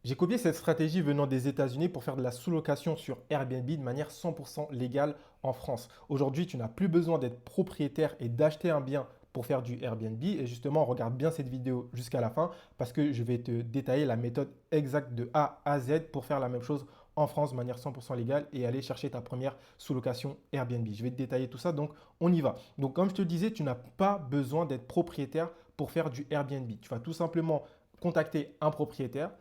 J'ai copié cette stratégie venant des États-Unis pour faire de la sous-location sur Airbnb de manière 100% légale en France. Aujourd'hui, tu n'as plus besoin d'être propriétaire et d'acheter un bien pour faire du Airbnb. Et justement, regarde bien cette vidéo jusqu'à la fin parce que je vais te détailler la méthode exacte de A à Z pour faire la même chose en France de manière 100% légale et aller chercher ta première sous-location Airbnb. Je vais te détailler tout ça, donc on y va. Donc comme je te le disais, tu n'as pas besoin d'être propriétaire pour faire du Airbnb. Tu vas tout simplement contacter un propriétaire,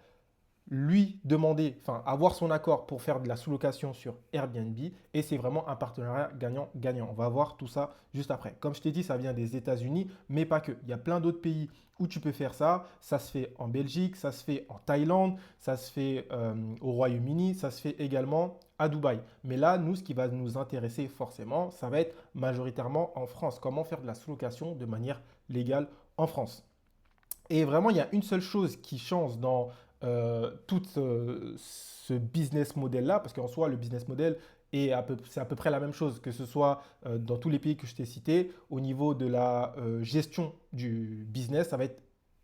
lui demander, enfin avoir son accord pour faire de la sous-location sur Airbnb et c'est vraiment un partenariat gagnant-gagnant. On va voir tout ça juste après. Comme je t'ai dit, ça vient des États-Unis, mais pas que. Il y a plein d'autres pays où tu peux faire ça. Ça se fait en Belgique, ça se fait en Thaïlande, ça se fait au Royaume-Uni, ça se fait également à Dubaï. Mais là, nous, ce qui va nous intéresser forcément, ça va être majoritairement en France. Comment faire de la sous-location de manière légale en France. Et vraiment, il y a une seule chose qui change dans tout ce business model-là, parce qu'en soi, le business model c'est à peu près la même chose, que ce soit dans tous les pays que je t'ai cités, au niveau de la gestion du business, ça va être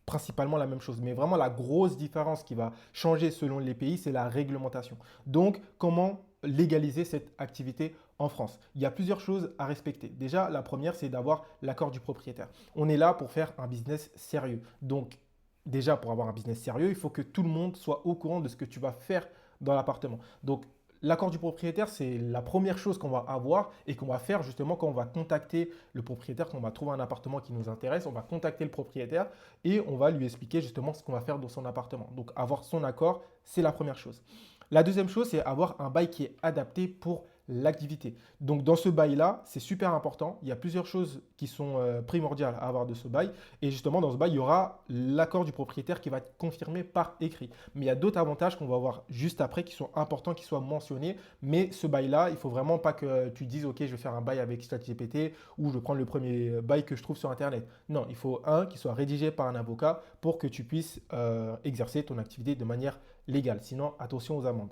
principalement la même chose. Mais vraiment, la grosse différence qui va changer selon les pays, c'est la réglementation. Donc, comment légaliser cette activité en France? Il y a plusieurs choses à respecter. Déjà, la première, c'est d'avoir l'accord du propriétaire. On est là pour faire un business sérieux. Donc, déjà, pour avoir un business sérieux, il faut que tout le monde soit au courant de ce que tu vas faire dans l'appartement. Donc, l'accord du propriétaire, c'est la première chose qu'on va avoir et qu'on va faire justement quand on va contacter le propriétaire, quand on va trouver un appartement qui nous intéresse, on va contacter le propriétaire et on va lui expliquer justement ce qu'on va faire dans son appartement. Donc, avoir son accord, c'est la première chose. La deuxième chose, c'est avoir un bail qui est adapté pour l'activité. Donc dans ce bail-là, c'est super important. Il y a plusieurs choses qui sont primordiales à avoir de ce bail. Et justement, dans ce bail, il y aura l'accord du propriétaire qui va être confirmé par écrit. Mais il y a d'autres avantages qu'on va voir juste après qui sont importants, qui soient mentionnés. Mais ce bail-là, il ne faut vraiment pas que tu dises, OK, je vais faire un bail avec ChatGPT ou je vais prendre le premier bail que je trouve sur Internet. Non, il faut un qui soit rédigé par un avocat pour que tu puisses exercer ton activité de manière légale. Sinon, attention aux amendes.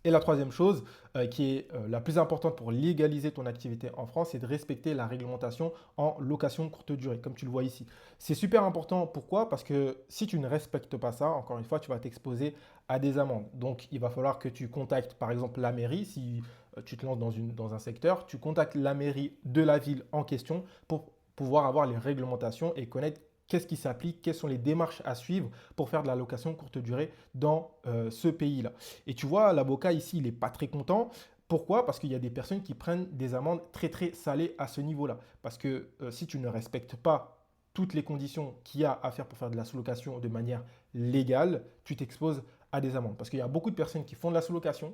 Et la troisième chose, qui est la plus importante pour légaliser ton activité en France, c'est de respecter la réglementation en location courte durée, comme tu le vois ici. C'est super important. Pourquoi? Parce que si tu ne respectes pas ça, encore une fois, tu vas t'exposer à des amendes. Donc, il va falloir que tu contactes, par exemple, la mairie. Si tu te lances dans un secteur, tu contactes la mairie de la ville en question pour pouvoir avoir les réglementations et connaître qu'est-ce qui s'applique, quelles sont les démarches à suivre pour faire de la location courte durée dans ce pays-là. Et tu vois, l'avocat ici, il n'est pas très content. Pourquoi? Parce qu'il y a des personnes qui prennent des amendes très très salées à ce niveau-là. Parce que si tu ne respectes pas toutes les conditions qu'il y a à faire pour faire de la sous-location de manière légale, tu t'exposes à des amendes. Parce qu'il y a beaucoup de personnes qui font de la sous-location,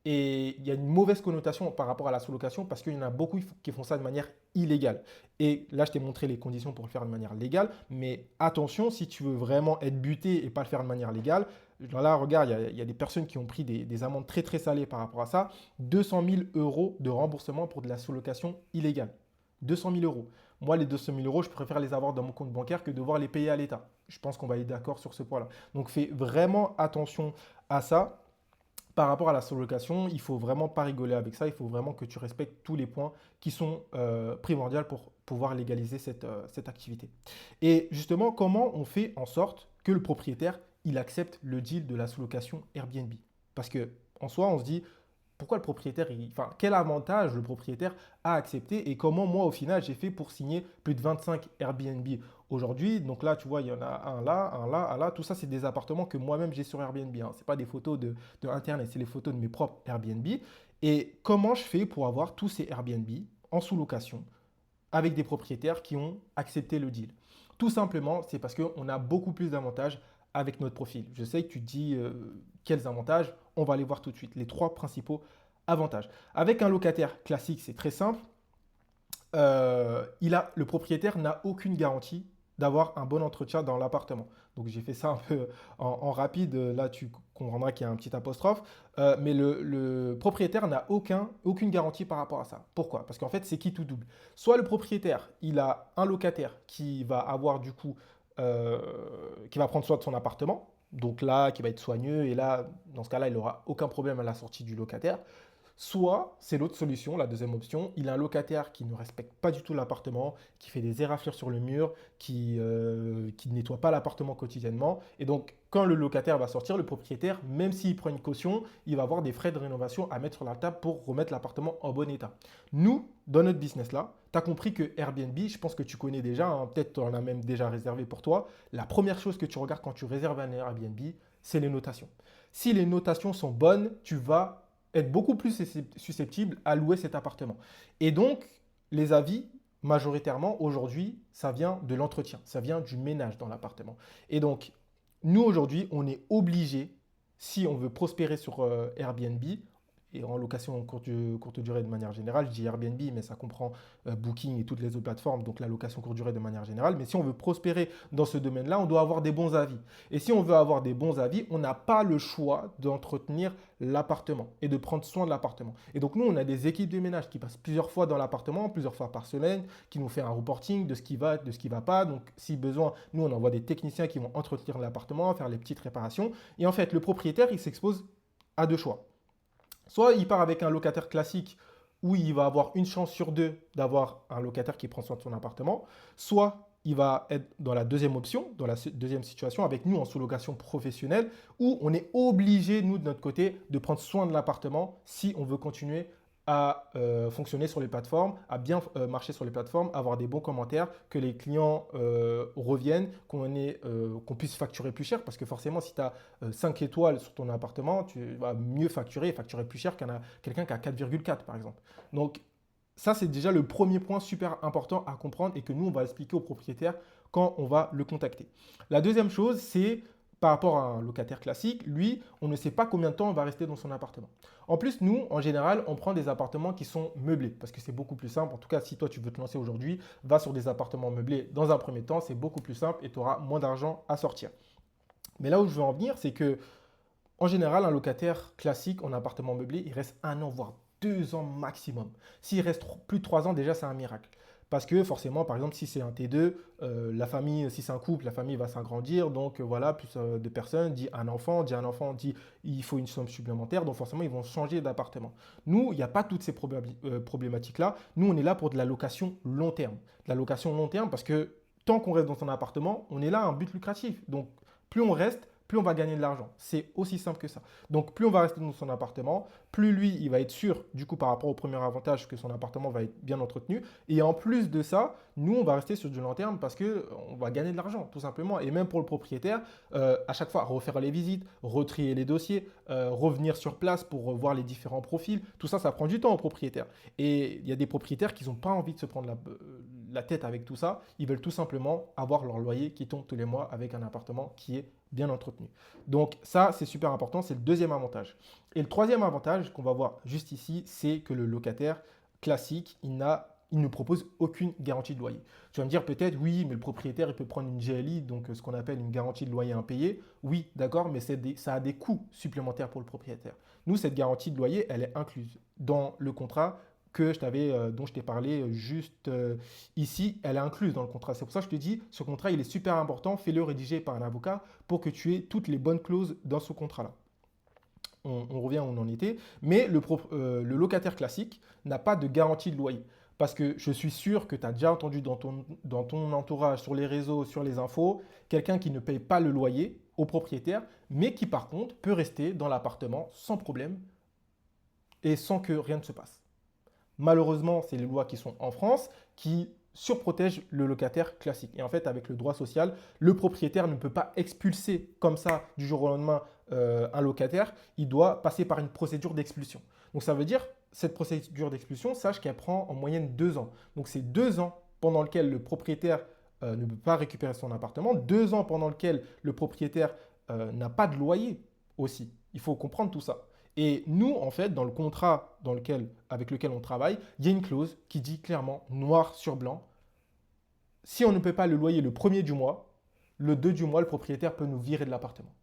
et il y a une mauvaise connotation par rapport à la sous-location parce qu'il y en a beaucoup qui font ça de manière illégale. Et là, je t'ai montré les conditions pour le faire de manière légale. Mais attention, si tu veux vraiment être buté et pas le faire de manière légale, là, regarde, il y a des personnes qui ont pris des amendes très très salées par rapport à ça. 200 000 euros de remboursement pour de la sous-location illégale. 200 000 euros. Moi, les 200 000 euros, je préfère les avoir dans mon compte bancaire que devoir les payer à l'État. Je pense qu'on va être d'accord sur ce point-là. Donc, fais vraiment attention à ça. Par rapport à la sous-location, il ne faut vraiment pas rigoler avec ça. Il faut vraiment que tu respectes tous les points qui sont primordiaux pour pouvoir légaliser cette activité. Et justement, comment on fait en sorte que le propriétaire il accepte le deal de la sous-location Airbnb? Parce que en soi, on se dit, pourquoi le propriétaire, enfin, quel avantage le propriétaire a accepté et comment moi, au final, j'ai fait pour signer plus de 25 Airbnb aujourd'hui. Donc là, tu vois, il y en a un là, un là, un là. Tout ça, c'est des appartements que moi-même j'ai sur Airbnb, hein. Ce n'est pas des photos de Internet, c'est les photos de mes propres Airbnb. Et comment je fais pour avoir tous ces Airbnb en sous-location avec des propriétaires qui ont accepté le deal? Tout simplement, c'est parce qu'on a beaucoup plus d'avantages avec notre profil. Je sais que tu te dis quels avantages, on va les voir tout de suite. Les trois principaux avantages. Avec un locataire classique, c'est très simple. Le propriétaire n'a aucune garantie d'avoir un bon entretien dans l'appartement. Donc j'ai fait ça un peu en rapide, là tu comprendras qu'il y a un petit apostrophe. Mais le propriétaire n'a aucune garantie par rapport à ça. Pourquoi? Parce qu'en fait c'est qui tout double. Soit le propriétaire, il a un locataire qui va avoir du coup, qui va prendre soin de son appartement, donc là qui va être soigneux, et là dans ce cas-là il n'aura aucun problème à la sortie du locataire. Soit, c'est l'autre solution, la deuxième option, il a un locataire qui ne respecte pas du tout l'appartement, qui fait des éraflures sur le mur, qui ne nettoie pas l'appartement quotidiennement. Et donc, quand le locataire va sortir, le propriétaire, même s'il prend une caution, il va avoir des frais de rénovation à mettre sur la table pour remettre l'appartement en bon état. Nous, dans notre business-là, tu as compris que Airbnb, je pense que tu connais déjà, hein, peut-être tu en as même déjà réservé pour toi. La première chose que tu regardes quand tu réserves un Airbnb, c'est les notations. Si les notations sont bonnes, tu vas être beaucoup plus susceptible à louer cet appartement. Et donc, les avis, majoritairement, aujourd'hui, ça vient de l'entretien, ça vient du ménage dans l'appartement. Et donc, nous, aujourd'hui, on est obligé, si on veut prospérer sur Airbnb, et en location courte durée de manière générale, je dis Airbnb, mais ça comprend Booking et toutes les autres plateformes, donc la location courte durée de manière générale. Mais si on veut prospérer dans ce domaine-là, on doit avoir des bons avis. Et si on veut avoir des bons avis, on n'a pas le choix d'entretenir l'appartement et de prendre soin de l'appartement. Et donc nous, on a des équipes de ménage qui passent plusieurs fois dans l'appartement, plusieurs fois par semaine, qui nous fait un reporting de ce qui va, de ce qui ne va pas. Donc si besoin, nous, on envoie des techniciens qui vont entretenir l'appartement, faire les petites réparations. Et en fait, le propriétaire, il s'expose à deux choix. Soit il part avec un locataire classique où il va avoir une chance sur deux d'avoir un locataire qui prend soin de son appartement, soit il va être dans la deuxième option, dans la deuxième situation, avec nous en sous-location professionnelle, où on est obligé, nous, de notre côté, de prendre soin de l'appartement si on veut continuer à fonctionner sur les plateformes, à bien marcher sur les plateformes, avoir des bons commentaires, que les clients reviennent, qu'on puisse facturer plus cher, parce que forcément, si tu as 5 étoiles sur ton appartement, tu vas mieux facturer et facturer plus cher qu'un quelqu'un qui a 4,4 par exemple. Donc, ça, c'est déjà le premier point super important à comprendre et que nous, on va expliquer au propriétaire quand on va le contacter. La deuxième chose, c'est par rapport à un locataire classique, lui, on ne sait pas combien de temps on va rester dans son appartement. En plus, nous, en général, on prend des appartements qui sont meublés parce que c'est beaucoup plus simple. En tout cas, si toi, tu veux te lancer aujourd'hui, va sur des appartements meublés dans un premier temps, c'est beaucoup plus simple et tu auras moins d'argent à sortir. Mais là où je veux en venir, c'est que en général, un locataire classique en appartement meublé, il reste 1 an, voire 2 ans maximum. S'il reste plus de 3 ans, déjà, c'est un miracle. Parce que forcément, par exemple, si c'est un T2, la famille, si c'est un couple, la famille va s'agrandir. Donc voilà, plus de personnes, dit un enfant, dit il faut une somme supplémentaire. Donc forcément, ils vont changer d'appartement. Nous, il n'y a pas toutes ces problématiques-là. Nous, on est là pour de la location long terme. De la location long terme parce que tant qu'on reste dans son appartement, on est là à un but lucratif. Donc plus on reste, plus on va gagner de l'argent. C'est aussi simple que ça. Donc, plus on va rester dans son appartement, plus lui, il va être sûr, du coup, par rapport au premier avantage, que son appartement va être bien entretenu. Et en plus de ça, nous, on va rester sur du long terme parce qu'on va gagner de l'argent, tout simplement. Et même pour le propriétaire, à chaque fois, refaire les visites, retrier les dossiers, revenir sur place pour voir les différents profils, tout ça, ça prend du temps au propriétaire. Et il y a des propriétaires qui n'ont pas envie de se prendre la tête avec tout ça. Ils veulent tout simplement avoir leur loyer qui tombe tous les mois avec un appartement qui est bien entretenu. Donc ça, c'est super important, c'est le deuxième avantage. Et le troisième avantage qu'on va voir juste ici, c'est que le locataire classique, il ne propose aucune garantie de loyer. Tu vas me dire peut-être, oui, mais le propriétaire, il peut prendre une GLI, donc ce qu'on appelle une garantie de loyer impayé. Oui, d'accord, mais ça a des coûts supplémentaires pour le propriétaire. Nous, cette garantie de loyer, elle est incluse dans le contrat dont je t'ai parlé juste ici, elle est incluse dans le contrat. C'est pour ça que je te dis, ce contrat, il est super important. Fais-le rédiger par un avocat pour que tu aies toutes les bonnes clauses dans ce contrat-là. On revient où on en était. Mais le locataire classique n'a pas de garantie de loyer. Parce que je suis sûr que tu as déjà entendu dans ton entourage, sur les réseaux, sur les infos, quelqu'un qui ne paye pas le loyer au propriétaire, mais qui par contre peut rester dans l'appartement sans problème et sans que rien ne se passe. Malheureusement, c'est les lois qui sont en France qui surprotègent le locataire classique. Et en fait, avec le droit social, le propriétaire ne peut pas expulser comme ça du jour au lendemain un locataire. Il doit passer par une procédure d'expulsion. Donc ça veut dire, cette procédure d'expulsion, sache qu'elle prend en moyenne 2 ans. Donc c'est 2 ans pendant lesquels le propriétaire ne peut pas récupérer son appartement, 2 ans pendant lesquels le propriétaire n'a pas de loyer aussi. Il faut comprendre tout ça. Et nous, en fait, dans le contrat avec lequel on travaille, il y a une clause qui dit clairement, noir sur blanc, si on ne paie pas le loyer le premier du mois, le 2 du mois, le propriétaire peut nous virer de l'appartement.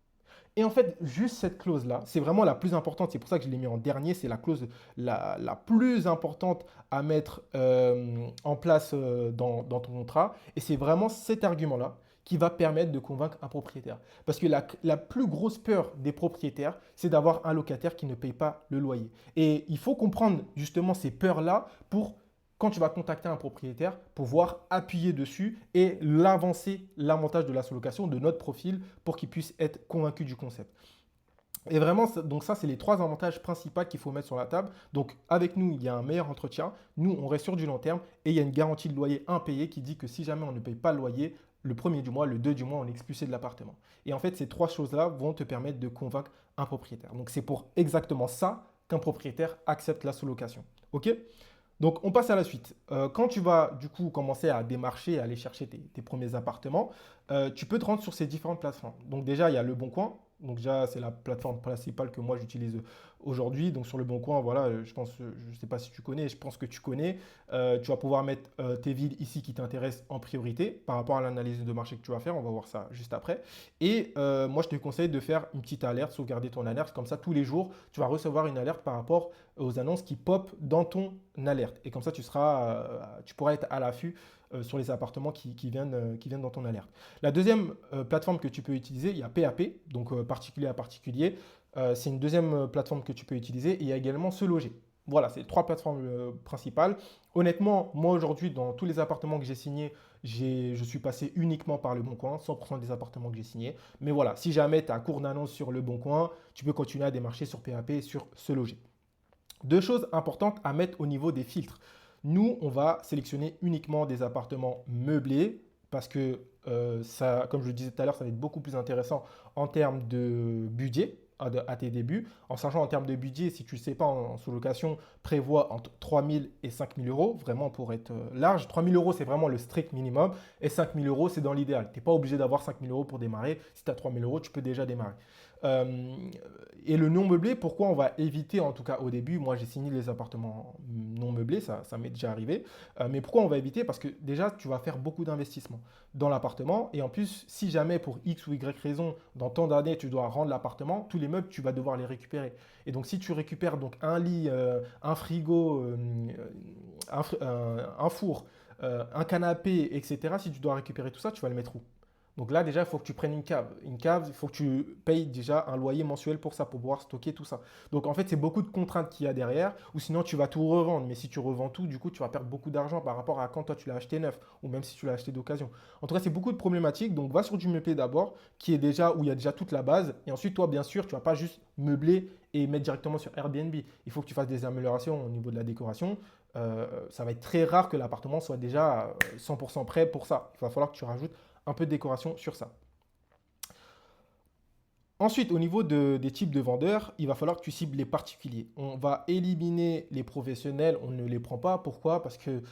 Et en fait, juste cette clause-là, c'est vraiment la plus importante. C'est pour ça que je l'ai mis en dernier. C'est la clause la plus importante à mettre en place dans ton contrat. Et c'est vraiment cet argument-là qui va permettre de convaincre un propriétaire. Parce que la plus grosse peur des propriétaires, c'est d'avoir un locataire qui ne paye pas le loyer. Et il faut comprendre justement ces peurs-là pour, quand tu vas contacter un propriétaire, pouvoir appuyer dessus et l'avancer, l'avantage de la sous-location, de notre profil, pour qu'il puisse être convaincu du concept. Et vraiment, donc ça, c'est les trois avantages principaux qu'il faut mettre sur la table. Donc, avec nous, il y a un meilleur entretien. Nous, on reste sur du long terme et il y a une garantie de loyer impayé qui dit que si jamais on ne paye pas le loyer, le premier du mois, le deux du mois, on est expulsé de l'appartement. Et en fait, ces trois choses-là vont te permettre de convaincre un propriétaire. Donc, c'est pour exactement ça qu'un propriétaire accepte la sous-location. OK? Donc, on passe à la suite. Quand tu vas du coup commencer à démarcher, à aller chercher tes premiers appartements, tu peux te rendre sur ces différentes plateformes. Donc, déjà, il y a Le Bon Coin. Donc, déjà, c'est la plateforme principale que moi j'utilise aujourd'hui. Donc, sur Le Bon Coin, voilà, je pense, je ne sais pas si tu connais, je pense que tu connais. Tu vas pouvoir mettre tes villes ici qui t'intéressent en priorité par rapport à l'analyse de marché que tu vas faire. On va voir ça juste après. Et moi, je te conseille de faire une petite alerte, sauvegarder ton alerte. Comme ça, tous les jours, tu vas recevoir une alerte par rapport aux annonces qui pop dans ton alerte. Et comme ça, tu pourras être à l'affût sur les appartements qui viennent dans ton alerte. La deuxième plateforme que tu peux utiliser, il y a PAP, donc particulier à particulier. C'est une deuxième plateforme que tu peux utiliser. Et il y a également Se Loger. Voilà, c'est les trois plateformes principales. Honnêtement, moi aujourd'hui, dans tous les appartements que j'ai signés, je suis passé uniquement par Le Bon Coin, 100% des appartements que j'ai signés. Mais voilà, si jamais tu as cours d'annonce sur Le Bon Coin, tu peux continuer à démarcher sur PAP et sur Se Loger. Deux choses importantes à mettre au niveau des filtres. Nous, on va sélectionner uniquement des appartements meublés parce que ça, comme je le disais tout à l'heure, ça va être beaucoup plus intéressant en termes de budget à tes débuts. En sachant en termes de budget, si tu ne sais pas, en sous-location, prévoit entre 3 000 et 5 000 euros, vraiment pour être large. 3 000 euros, c'est vraiment le strict minimum et 5 000 euros, c'est dans l'idéal. Tu n'es pas obligé d'avoir 5 000 euros pour démarrer. Si tu as 3 000 euros, tu peux déjà démarrer. Et le non meublé, pourquoi on va éviter, en tout cas au début, moi j'ai signé les appartements non meublés, ça m'est déjà arrivé, mais pourquoi on va éviter? Parce que déjà, tu vas faire beaucoup d'investissements dans l'appartement, et en plus, si jamais pour X ou Y raison, dans tant d'années, tu dois rendre l'appartement, tous les meubles, tu vas devoir les récupérer. Et donc, si tu récupères donc un lit, un frigo, un four, un canapé, etc., si tu dois récupérer tout ça, tu vas le mettre où? Donc là, déjà, il faut que tu prennes une cave. Une cave, il faut que tu payes déjà un loyer mensuel pour ça, pour pouvoir stocker tout ça. Donc en fait, c'est beaucoup de contraintes qu'il y a derrière, ou sinon tu vas tout revendre. Mais si tu revends tout, du coup, tu vas perdre beaucoup d'argent par rapport à quand toi tu l'as acheté neuf, ou même si tu l'as acheté d'occasion. En tout cas, c'est beaucoup de problématiques. Donc va sur du meublé d'abord, qui est déjà où il y a déjà toute la base. Et ensuite, toi, bien sûr, tu ne vas pas juste meubler et mettre directement sur Airbnb. Il faut que tu fasses des améliorations au niveau de la décoration. Ça va être très rare que l'appartement soit déjà 100% prêt pour ça. Il va falloir que tu rajoutes un peu de décoration sur ça. Ensuite, au niveau des types de vendeurs, il va falloir que tu cibles les particuliers. On va éliminer les professionnels, on ne les prend pas. Pourquoi? Parce que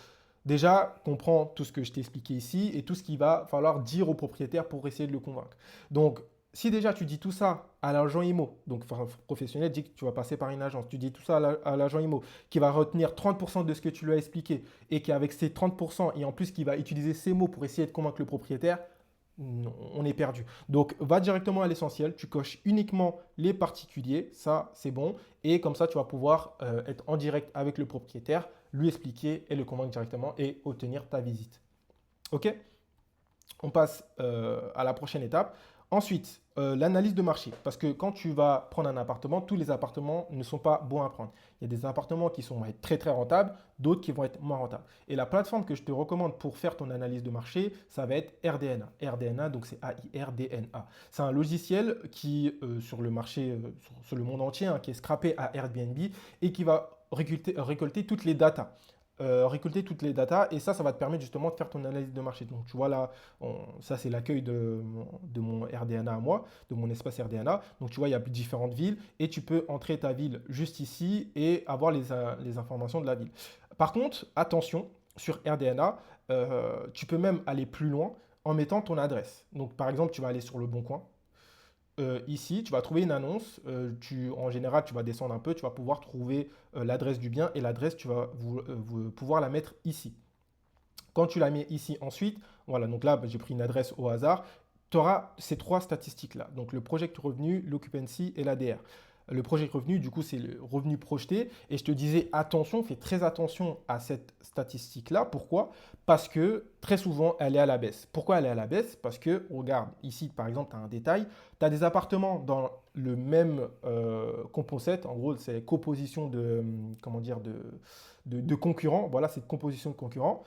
déjà, comprends tout ce que je t'ai expliqué ici et tout ce qu'il va falloir dire au propriétaire pour essayer de le convaincre. Donc, si déjà tu dis tout ça à l'agent IMO, donc enfin, professionnel dit que tu vas passer par une agence, tu dis tout ça à l'agent IMO qui va retenir 30% de ce que tu lui as expliqué et qui avec ces 30% et en plus qui va utiliser ces mots pour essayer de convaincre le propriétaire, non, on est perdu. Donc va directement à l'essentiel, tu coches uniquement les particuliers, ça c'est bon, et comme ça tu vas pouvoir être en direct avec le propriétaire, lui expliquer et le convaincre directement et obtenir ta visite. Ok? On passe à la prochaine étape. Ensuite, l'analyse de marché. Parce que quand tu vas prendre un appartement, tous les appartements ne sont pas bons à prendre. Il y a des appartements qui vont être très très rentables, d'autres qui vont être moins rentables. Et la plateforme que je te recommande pour faire ton analyse de marché, ça va être RDNA. RDNA, donc c'est AIRDNA. C'est un logiciel qui, sur le marché, sur le monde entier, hein, qui est scrappé à Airbnb et qui va récolter toutes les datas. Récolter toutes les datas et ça va te permettre justement de faire ton analyse de marché. Donc tu vois là, ça c'est l'accueil de mon RDNA à moi, de mon espace RDNA. Donc tu vois, il y a différentes villes et tu peux entrer ta ville juste ici et avoir les informations de la ville. Par contre, attention, sur RDNA, tu peux même aller plus loin en mettant ton adresse. Donc par exemple, tu vas aller sur Le Bon Coin. Ici, tu vas trouver une annonce. En général, tu vas descendre un peu, tu vas pouvoir trouver l'adresse du bien et l'adresse, tu vas pouvoir la mettre ici. Quand tu la mets ici ensuite, voilà, donc là, j'ai pris une adresse au hasard, tu auras ces trois statistiques-là. Donc le project revenu, l'occupancy et l'ADR. Le project revenu, du coup, c'est le revenu projeté. Et je te disais, attention, fais très attention à cette statistique-là. Pourquoi? Parce que très souvent, elle est à la baisse. Pourquoi elle est à la baisse? Parce que, regarde, ici, par exemple, tu as un détail. Tu as des appartements dans le même composite. En gros, c'est composition de, comment dire, de concurrents. Voilà, c'est composition de concurrents.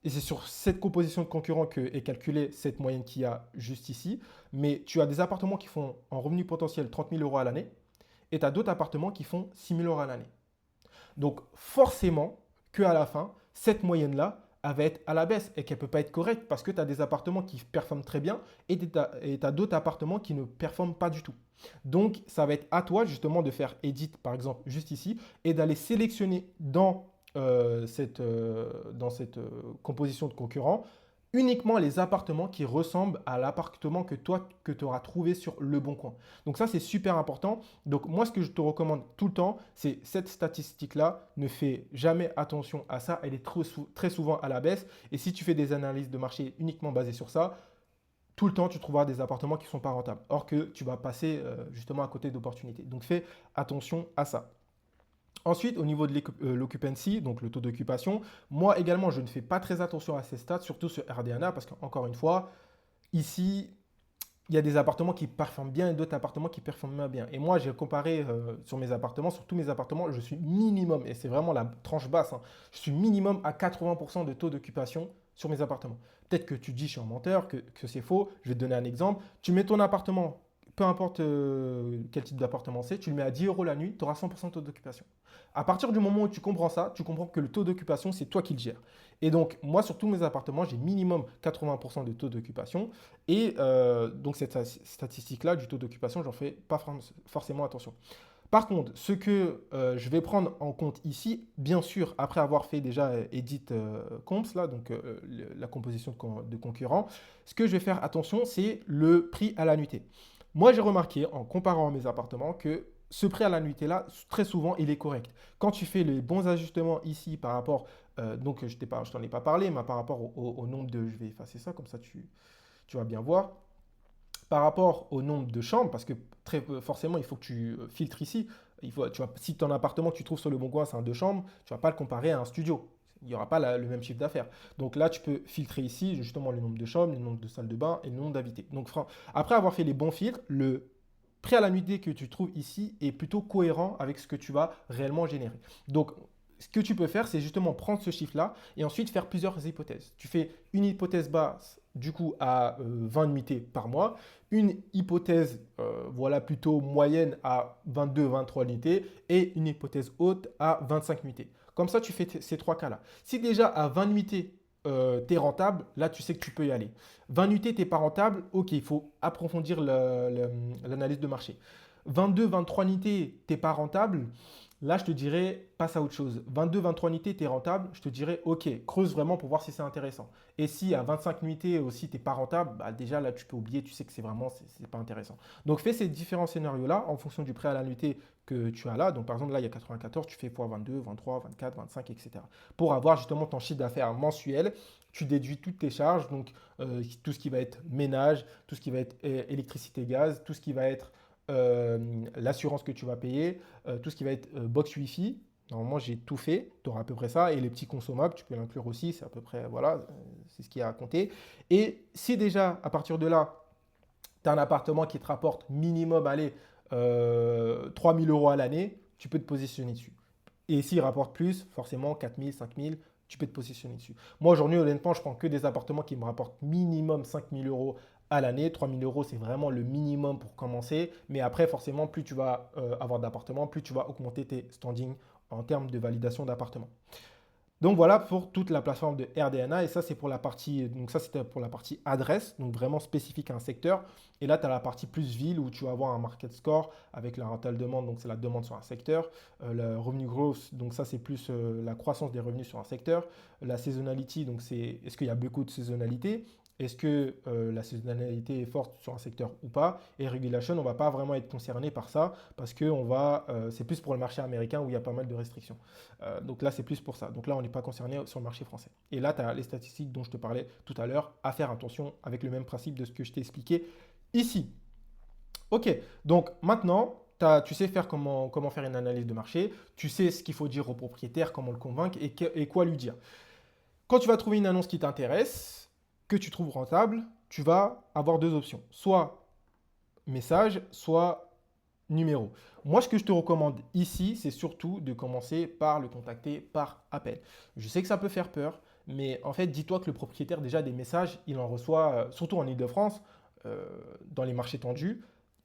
Et c'est sur cette composition de concurrents que est calculée cette moyenne qu'il y a juste ici. Mais tu as des appartements qui font en revenu potentiel 30 000 euros à l'année et tu as d'autres appartements qui font 6 000 euros à l'année. Donc forcément qu'à la fin, cette moyenne-là, elle va être à la baisse et qu'elle ne peut pas être correcte parce que tu as des appartements qui performent très bien et tu as d'autres appartements qui ne performent pas du tout. Donc ça va être à toi justement de faire edit par exemple juste ici et d'aller sélectionner dans cette composition de concurrents uniquement les appartements qui ressemblent à l'appartement que toi que tu auras trouvé sur Le Bon Coin. Donc ça c'est super important. Donc moi ce que je te recommande tout le temps, c'est cette statistique-là, ne fais jamais attention à ça, elle est très souvent à la baisse. Et si tu fais des analyses de marché uniquement basées sur ça, tout le temps tu trouveras des appartements qui ne sont pas rentables. Or que tu vas passer justement à côté d'opportunités. Donc fais attention à ça. Ensuite, au niveau de l'occupancy, donc le taux d'occupation, moi également, je ne fais pas très attention à ces stats, surtout sur RDNA, parce qu'encore une fois, ici, il y a des appartements qui performent bien et d'autres appartements qui performent moins bien. Et moi, j'ai comparé sur mes appartements, sur tous mes appartements, je suis minimum, et c'est vraiment la tranche basse, hein, je suis minimum à 80% de taux d'occupation sur mes appartements. Peut-être que tu dis, je suis un menteur, que c'est faux. Je vais te donner un exemple. Tu mets ton appartement, peu importe quel type d'appartement c'est, tu le mets à 10 euros la nuit, tu auras 100% de taux d'occupation. À partir du moment où tu comprends ça, tu comprends que le taux d'occupation, c'est toi qui le gères. Et donc, moi, sur tous mes appartements, j'ai minimum 80% de taux d'occupation. Et donc, cette statistique-là du taux d'occupation, j'en fais pas forcément attention. Par contre, ce que je vais prendre en compte ici, bien sûr, après avoir fait déjà edit comps, là, donc la composition de concurrents, ce que je vais faire attention, c'est le prix à la nuitée. Moi, j'ai remarqué en comparant mes appartements que ce prix à la nuitée-là, très souvent, il est correct. Quand tu fais les bons ajustements ici par rapport, donc je t'en ai pas parlé, mais par rapport au nombre de, je vais effacer ça, comme ça tu vas bien voir par rapport au nombre de chambres, parce que forcément, il faut que tu filtres ici. Si ton appartement que tu trouves sur le Bon Coin, c'est un deux chambres, tu ne vas pas le comparer à un studio. Il n'y aura pas le même chiffre d'affaires. Donc là, tu peux filtrer ici justement le nombre de chambres, le nombre de salles de bain et le nombre d'invités. Donc après avoir fait les bons filtres, le prix à la nuitée que tu trouves ici est plutôt cohérent avec ce que tu vas réellement générer. Donc ce que tu peux faire, c'est justement prendre ce chiffre-là et ensuite faire plusieurs hypothèses. Tu fais une hypothèse basse, du coup, à 20 nuitées par mois, une hypothèse voilà, plutôt moyenne à 22-23 nuitées et une hypothèse haute à 25 nuitées. Comme ça, tu fais ces trois cas-là. Si déjà à 20 nuitées, tu es rentable, là, tu sais que tu peux y aller. 20 nuitées, tu n'es pas rentable, ok, il faut approfondir l'analyse de marché. 22-23 nuitées, tu n'es pas rentable, là, je te dirais, passe à autre chose. 22-23 nuitées, tu es rentable, je te dirais, ok, creuse vraiment pour voir si c'est intéressant. Et si à 25 nuitées aussi, tu n'es pas rentable, bah déjà là, tu peux oublier, tu sais que c'est pas intéressant. Donc, fais ces différents scénarios-là en fonction du prêt à la nuitée que tu as là. Donc, par exemple, là, il y a 94, tu fais x 22, 23, 24, 25, etc. Pour avoir justement ton chiffre d'affaires mensuel, tu déduis toutes tes charges, donc tout ce qui va être ménage, tout ce qui va être électricité, gaz, tout ce qui va être l'assurance que tu vas payer, tout ce qui va être box Wi-Fi. Normalement, j'ai tout fait. Tu auras à peu près ça. Et les petits consommables, tu peux l'inclure aussi. C'est à peu près, voilà, c'est ce qui est à compter. Et si déjà, à partir de là, tu as un appartement qui te rapporte minimum, allez, 3 000 euros à l'année, tu peux te positionner dessus. Et s'il rapporte plus, forcément 4 000, 5 000, tu peux te positionner dessus. Moi, aujourd'hui, honnêtement, je prends que des appartements qui me rapportent minimum 5 000 euros à l'année. 3 000 euros, c'est vraiment le minimum pour commencer. Mais après, forcément, plus tu vas avoir d'appartements, plus tu vas augmenter tes standings en termes de validation d'appartements. Donc voilà pour toute la plateforme de RDNA et ça c'est pour la partie donc ça c'était pour la partie adresse donc vraiment spécifique à un secteur et là tu as la partie plus ville où tu vas avoir un market score avec la rental demande donc c'est la demande sur un secteur, le revenu growth donc ça c'est plus la croissance des revenus sur un secteur, la seasonality donc c'est est-ce qu'il y a beaucoup de saisonnalité. Est-ce que la saisonnalité est forte sur un secteur ou pas? Et regulation, on ne va pas vraiment être concerné par ça parce que c'est plus pour le marché américain où il y a pas mal de restrictions. Donc là, c'est plus pour ça. Donc là, on n'est pas concerné sur le marché français. Et là, tu as les statistiques dont je te parlais tout à l'heure à faire attention avec le même principe de ce que je t'ai expliqué ici. Ok, donc maintenant, tu sais faire comment faire une analyse de marché, tu sais ce qu'il faut dire au propriétaire, comment le convaincre et quoi lui dire. Quand tu vas trouver une annonce qui t'intéresse, que tu trouves rentable, tu vas avoir deux options. Soit message, soit numéro. Moi, ce que je te recommande ici, c'est surtout de commencer par le contacter par appel. Je sais que ça peut faire peur, mais en fait, dis-toi que le propriétaire, déjà des messages, il en reçoit, surtout en Ile-de-France, euh, dans les marchés tendus,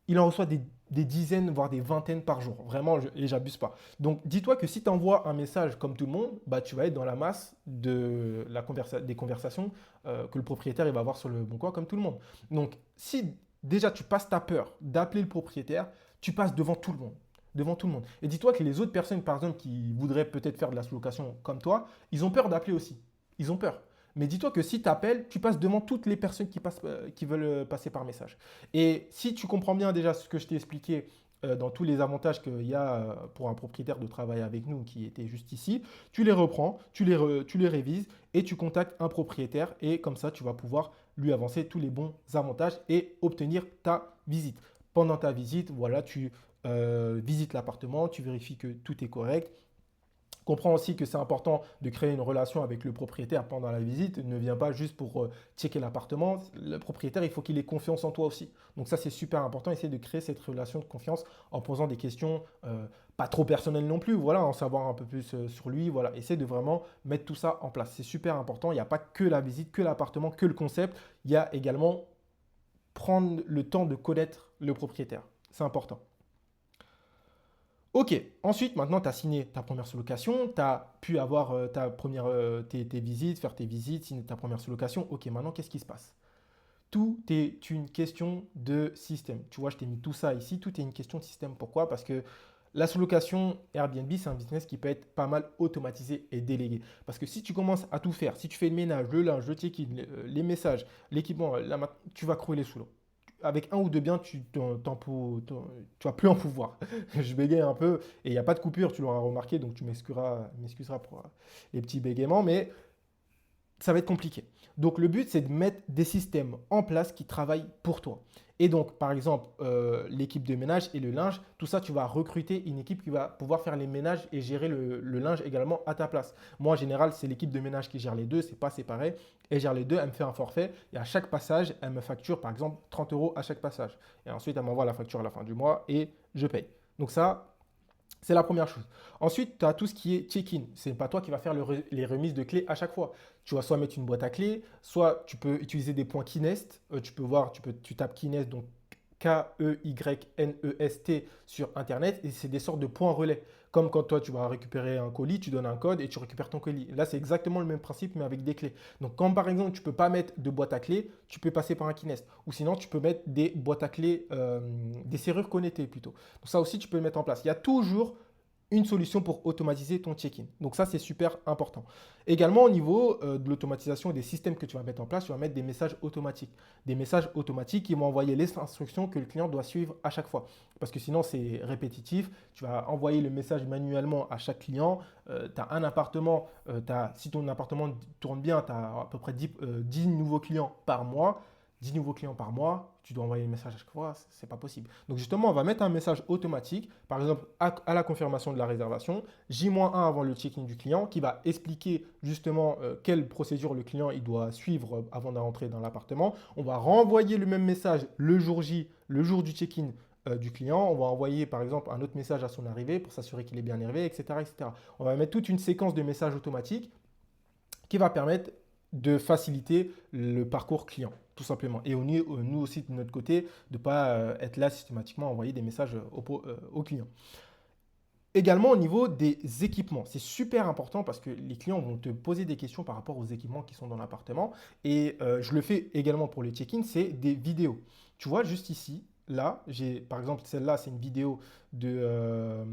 il en reçoit des dizaines, voire des vingtaines par jour. Vraiment, et j'abuse pas. Donc, dis-toi que si tu envoies un message comme tout le monde, bah, tu vas être dans la masse des conversations que le propriétaire il va avoir sur le bon coin, comme tout le monde. Donc, si déjà tu passes ta peur d'appeler le propriétaire, tu passes devant tout le monde. Devant tout le monde. Et dis-toi que les autres personnes, par exemple, qui voudraient peut-être faire de la sous-location comme toi, ils ont peur d'appeler aussi. Ils ont peur. Mais dis-toi que si tu appelles, tu passes devant toutes les personnes qui veulent passer par message. Et si tu comprends bien déjà ce que je t'ai expliqué dans tous les avantages qu'il y a pour un propriétaire de travailler avec nous qui était juste ici, tu les reprends, tu les révises et tu contactes un propriétaire et comme ça, tu vas pouvoir lui avancer tous les bons avantages et obtenir ta visite. Pendant ta visite, voilà, tu visites l'appartement, tu vérifies que tout est correct. Comprends aussi que c'est important de créer une relation avec le propriétaire pendant la visite. Ne viens pas juste pour checker l'appartement. Le propriétaire, il faut qu'il ait confiance en toi aussi. Donc ça, c'est super important. Essaye de créer cette relation de confiance en posant des questions pas trop personnelles non plus. Voilà, en savoir un peu plus sur lui. Voilà, essaye de vraiment mettre tout ça en place. C'est super important. Il n'y a pas que la visite, que l'appartement, que le concept. Il y a également prendre le temps de connaître le propriétaire. C'est important. Ok, ensuite, maintenant, tu as signé ta première sous-location, tu as pu avoir tes visites, faire tes visites, signer ta première sous-location. Ok, maintenant, qu'est-ce qui se passe? Tout est une question de système. Tu vois, je t'ai mis tout ça ici, tout est une question de système. Pourquoi? Parce que la sous-location Airbnb, c'est un business qui peut être pas mal automatisé et délégué. Parce que si tu commences à tout faire, si tu fais le ménage, le linge, le check-in, les messages, l'équipement, tu vas crouler sous l'eau. Avec un ou deux biens, tu vas plus en pouvoir. Je bégaye un peu et il n'y a pas de coupure, tu l'auras remarqué, donc tu m'excuseras pour les petits bégaiements, mais ça va être compliqué. Donc le but, c'est de mettre des systèmes en place qui travaillent pour toi. Et donc, par exemple, l'équipe de ménage et le linge, tout ça, tu vas recruter une équipe qui va pouvoir faire les ménages et gérer le linge également à ta place. Moi, en général, c'est l'équipe de ménage qui gère les deux, c'est pas séparé. Elle gère les deux, elle me fait un forfait et à chaque passage, elle me facture par exemple 30 euros à chaque passage. Et ensuite, elle m'envoie la facture à la fin du mois et je paye. Donc ça, c'est la première chose. Ensuite, tu as tout ce qui est check-in. Ce n'est pas toi qui vas faire les remises de clés à chaque fois. Tu vas soit mettre une boîte à clés, soit tu peux utiliser des points Keynest. Tu peux voir, tu tapes Keynest, donc Keynest sur Internet, et c'est des sortes de points relais. Comme quand toi, tu vas récupérer un colis, tu donnes un code et tu récupères ton colis. Là, c'est exactement le même principe, mais avec des clés. Donc, quand par exemple, tu ne peux pas mettre de boîte à clés, tu peux passer par un Keynest. Ou sinon, tu peux mettre des boîtes à clés, des serrures connectées plutôt. Donc, ça aussi, tu peux le mettre en place. Il y a toujours une solution pour automatiser ton check-in. Donc ça, c'est super important. Également, au niveau de l'automatisation et des systèmes que tu vas mettre en place, tu vas mettre des messages automatiques. Des messages automatiques qui vont envoyer les instructions que le client doit suivre à chaque fois. Parce que sinon, c'est répétitif. Tu vas envoyer le message manuellement à chaque client. Tu as un appartement, si ton appartement tourne bien, tu as à peu près 10 nouveaux clients par mois. 10 nouveaux clients par mois, tu dois envoyer le message à chaque fois, c'est pas possible. Donc justement, on va mettre un message automatique, par exemple à la confirmation de la réservation, J-1 avant le check-in du client, qui va expliquer justement quelle procédure le client il doit suivre avant d'entrer dans l'appartement. On va renvoyer le même message le jour J, le jour du check-in du client. On va envoyer par exemple un autre message à son arrivée pour s'assurer qu'il est bien arrivé, etc., etc. On va mettre toute une séquence de messages automatiques qui va permettre de faciliter le parcours client, tout simplement. Et nous aussi, de notre côté, de ne pas être là systématiquement à envoyer des messages aux clients. Également au niveau des équipements, c'est super important parce que les clients vont te poser des questions par rapport aux équipements qui sont dans l'appartement. Et je le fais également pour les check-in, c'est des vidéos. Tu vois, juste ici, là, j'ai par exemple celle-là, c'est une vidéo de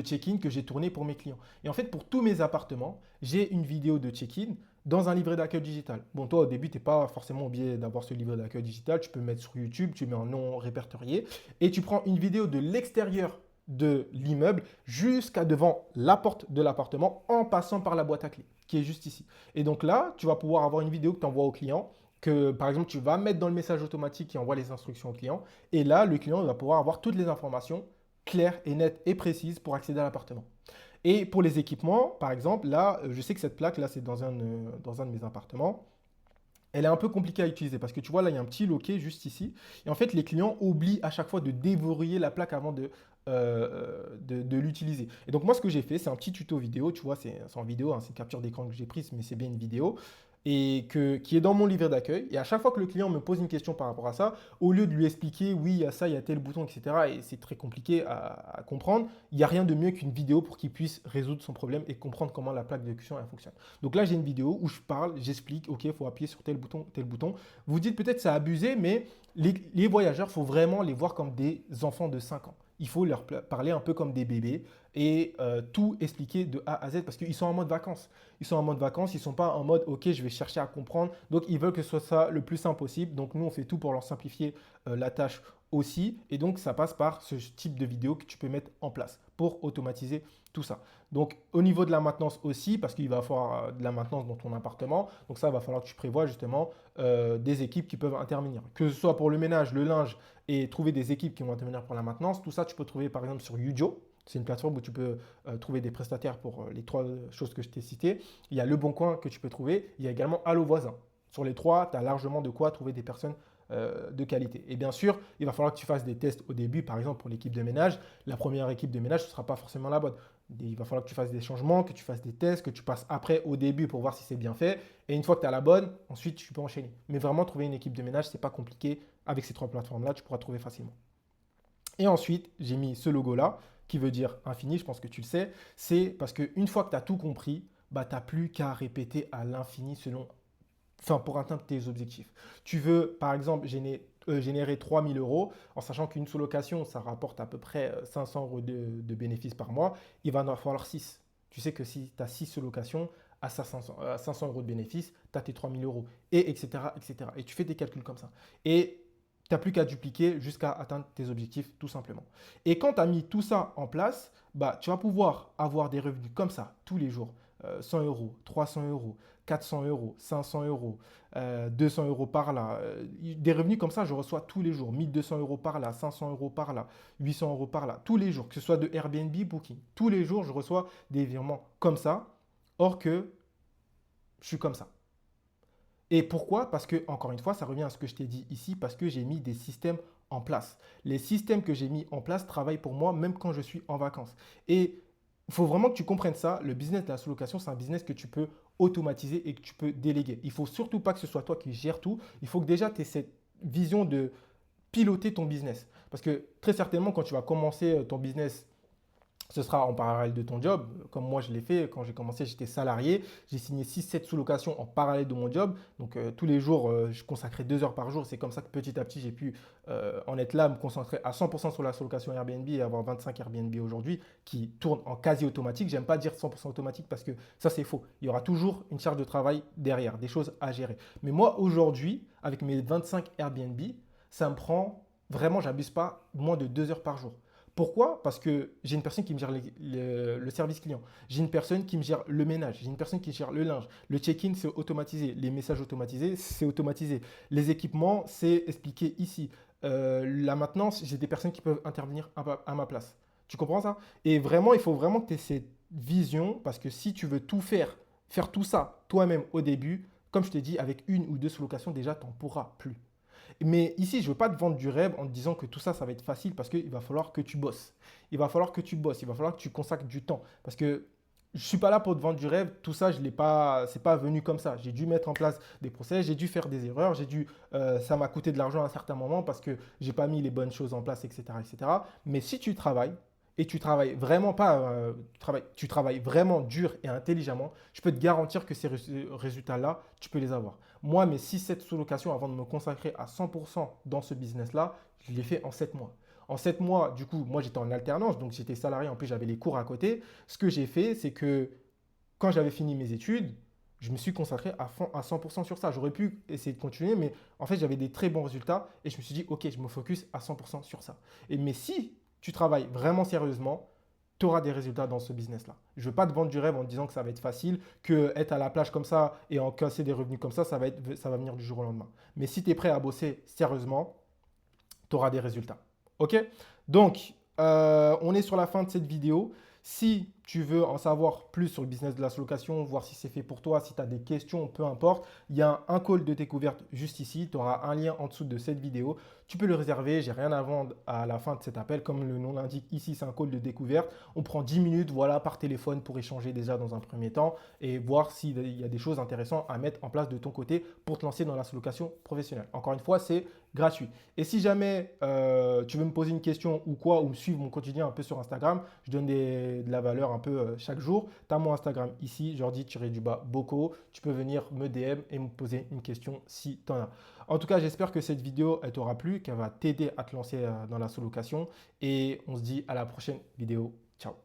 check-in que j'ai tournée pour mes clients. Et en fait, pour tous mes appartements, j'ai une vidéo de check-in dans un livret d'accueil digital. Bon, toi, au début, tu n'es pas forcément obligé d'avoir ce livret d'accueil digital. Tu peux le mettre sur YouTube, tu mets un nom répertorié et tu prends une vidéo de l'extérieur de l'immeuble jusqu'à devant la porte de l'appartement en passant par la boîte à clés qui est juste ici. Et donc là, tu vas pouvoir avoir une vidéo que tu envoies au client que par exemple tu vas mettre dans le message automatique qui envoie les instructions au client. Et là, le client va pouvoir avoir toutes les informations claire et nette et précise pour accéder à l'appartement. Et pour les équipements, par exemple, là, je sais que cette plaque, là, c'est dans un de mes appartements. Elle est un peu compliquée à utiliser parce que tu vois, là, il y a un petit loquet juste ici. Et en fait, les clients oublient à chaque fois de déverrouiller la plaque avant de l'utiliser. Et donc, moi, ce que j'ai fait, c'est un petit tuto vidéo. Tu vois, c'est en vidéo, hein, c'est une capture d'écran que j'ai prise, mais c'est bien une vidéo. Qui est dans mon livret d'accueil. Et à chaque fois que le client me pose une question par rapport à ça, au lieu de lui expliquer, oui, il y a ça, il y a tel bouton, etc., et c'est très compliqué à comprendre, il n'y a rien de mieux qu'une vidéo pour qu'il puisse résoudre son problème et comprendre comment la plaque d'exécution elle fonctionne. Donc là, j'ai une vidéo où je parle, j'explique, OK, il faut appuyer sur tel bouton, tel bouton. Vous dites peut-être c'est abusé, mais les voyageurs, il faut vraiment les voir comme des enfants de 5 ans. Il faut leur parler un peu comme des bébés et tout expliquer de A à Z parce qu'ils sont en mode vacances. Ils sont en mode vacances, ils ne sont pas en mode OK, je vais chercher à comprendre. Donc ils veulent que ce soit ça le plus simple possible. Donc nous, on fait tout pour leur simplifier la tâche aussi. Et donc ça passe par ce type de vidéo que tu peux mettre en place pour automatiser tout ça. Donc au niveau de la maintenance aussi, parce qu'il va falloir de la maintenance dans ton appartement. Donc ça, il va falloir que tu prévois justement des équipes qui peuvent intervenir. Que ce soit pour le ménage, le linge et trouver des équipes qui vont intervenir pour la maintenance. Tout ça, tu peux trouver par exemple sur Ujo. C'est une plateforme où tu peux trouver des prestataires pour les trois choses que je t'ai citées. Il y a Le Bon Coin que tu peux trouver. Il y a également Allo Voisin. Sur les trois, tu as largement de quoi trouver des personnes de qualité. Et bien sûr, il va falloir que tu fasses des tests au début. Par exemple, pour l'équipe de ménage, la première équipe de ménage, ce ne sera pas forcément la bonne. Il va falloir que tu fasses des changements, que tu fasses des tests, que tu passes après au début pour voir si c'est bien fait. Et une fois que tu as la bonne, ensuite tu peux enchaîner. Mais vraiment, trouver une équipe de ménage, ce n'est pas compliqué. Avec ces trois plateformes-là, tu pourras trouver facilement. Et ensuite, j'ai mis ce logo-là, qui veut dire infini, je pense que tu le sais. C'est parce qu'une fois que tu as tout compris, bah, tu n'as plus qu'à répéter à l'infini pour atteindre tes objectifs. Tu veux, par exemple, générer 3 000 euros, en sachant qu'une sous-location, ça rapporte à peu près 500 euros de bénéfices par mois. Il va en falloir 6. Tu sais que si tu as 6 sous-locations, à 500 euros de bénéfices, tu as tes 3 000 euros, et etc., etc. Et tu fais des calculs comme ça. Et tu n'as plus qu'à dupliquer jusqu'à atteindre tes objectifs tout simplement. Et quand tu as mis tout ça en place, bah, tu vas pouvoir avoir des revenus comme ça tous les jours. 100 euros, 300 euros, 400 euros, 500 euros, 200 euros par là. Des revenus comme ça, je reçois tous les jours. 1200 euros par là, 500 euros par là, 800 euros par là, tous les jours. Que ce soit de Airbnb, Booking. Tous les jours, je reçois des virements comme ça. Or que je suis comme ça. Et pourquoi? Parce que, encore une fois, ça revient à ce que je t'ai dit ici, parce que j'ai mis des systèmes en place. Les systèmes que j'ai mis en place travaillent pour moi même quand je suis en vacances. Et il faut vraiment que tu comprennes ça. Le business de la sous-location, c'est un business que tu peux automatiser et que tu peux déléguer. Il ne faut surtout pas que ce soit toi qui gères tout. Il faut que déjà tu aies cette vision de piloter ton business. Parce que très certainement, quand tu vas commencer ton business, ce sera en parallèle de ton job, comme moi je l'ai fait. Quand j'ai commencé, j'étais salarié. J'ai signé 6-7 sous-locations en parallèle de mon job. Donc tous les jours, je consacrais 2 heures par jour. C'est comme ça que petit à petit, j'ai pu en être là, me concentrer à 100% sur la sous-location Airbnb et avoir 25 Airbnb aujourd'hui qui tournent en quasi automatique. J'aime pas dire 100% automatique parce que ça, c'est faux. Il y aura toujours une charge de travail derrière, des choses à gérer. Mais moi, aujourd'hui, avec mes 25 Airbnb, ça me prend, vraiment, j'abuse pas, moins de 2 heures par jour. Pourquoi? Parce que j'ai une personne qui me gère le service client. J'ai une personne qui me gère le ménage. J'ai une personne qui gère le linge. Le check-in, c'est automatisé. Les messages automatisés, c'est automatisé. Les équipements, c'est expliqué ici. La maintenance, j'ai des personnes qui peuvent intervenir à ma place. Tu comprends ça? Et vraiment, il faut vraiment que tu aies cette vision parce que si tu veux tout faire tout ça toi-même au début, comme je t'ai dit, avec une ou deux sous-locations, déjà, tu n'en pourras plus. Mais ici, je ne veux pas te vendre du rêve en te disant que tout ça, ça va être facile parce qu'il va falloir que tu bosses. Il va falloir que tu bosses, il va falloir que tu consacres du temps. Parce que je ne suis pas là pour te vendre du rêve. Tout ça, je l'ai pas, c'est pas venu comme ça. J'ai dû mettre en place des process, j'ai dû faire des erreurs, ça m'a coûté de l'argent à un certain moment parce que j'ai pas mis les bonnes choses en place, etc., etc. Mais si tu travailles et tu travailles vraiment pas, tu travailles vraiment dur et intelligemment, je peux te garantir que ces résultats-là, tu peux les avoir. Moi, mes 6-7 sous-locations avant de me consacrer à 100% dans ce business-là, je l'ai fait en 7 mois. En 7 mois, du coup, moi j'étais en alternance, donc j'étais salarié, en plus j'avais les cours à côté. Ce que j'ai fait, c'est que quand j'avais fini mes études, je me suis consacré à fond, à 100% sur ça. J'aurais pu essayer de continuer, mais en fait, j'avais des très bons résultats et je me suis dit, OK, je me focus à 100% sur ça. Mais si tu travailles vraiment sérieusement, tu auras des résultats dans ce business-là. Je ne veux pas te vendre du rêve en te disant que ça va être facile, que être à la plage comme ça et en casser des revenus comme ça va venir du jour au lendemain. Mais si tu es prêt à bosser sérieusement, tu auras des résultats. OK? Donc, On est sur la fin de cette vidéo. Si tu veux en savoir plus sur le business de la sous-location, voir si c'est fait pour toi, si tu as des questions, peu importe, il y a un call de découverte juste ici. Tu auras un lien en dessous de cette vidéo. Tu peux le réserver. J'ai rien à vendre à la fin de cet appel. Comme le nom l'indique ici, c'est un call de découverte. On prend 10 minutes voilà, par téléphone pour échanger déjà dans un premier temps et voir s'il y a des choses intéressantes à mettre en place de ton côté pour te lancer dans la sous-location professionnelle. Encore une fois, c'est gratuit. Et si jamais tu veux me poser une question ou quoi, ou suivre mon quotidien un peu sur Instagram, je donne de la valeur un peu chaque jour. Tu as mon Instagram ici, Jordi-Boko. Tu peux venir me DM et me poser une question si tu en as. En tout cas, j'espère que cette vidéo elle t'aura plu, qu'elle va t'aider à te lancer dans la sous-location. Et on se dit à la prochaine vidéo. Ciao.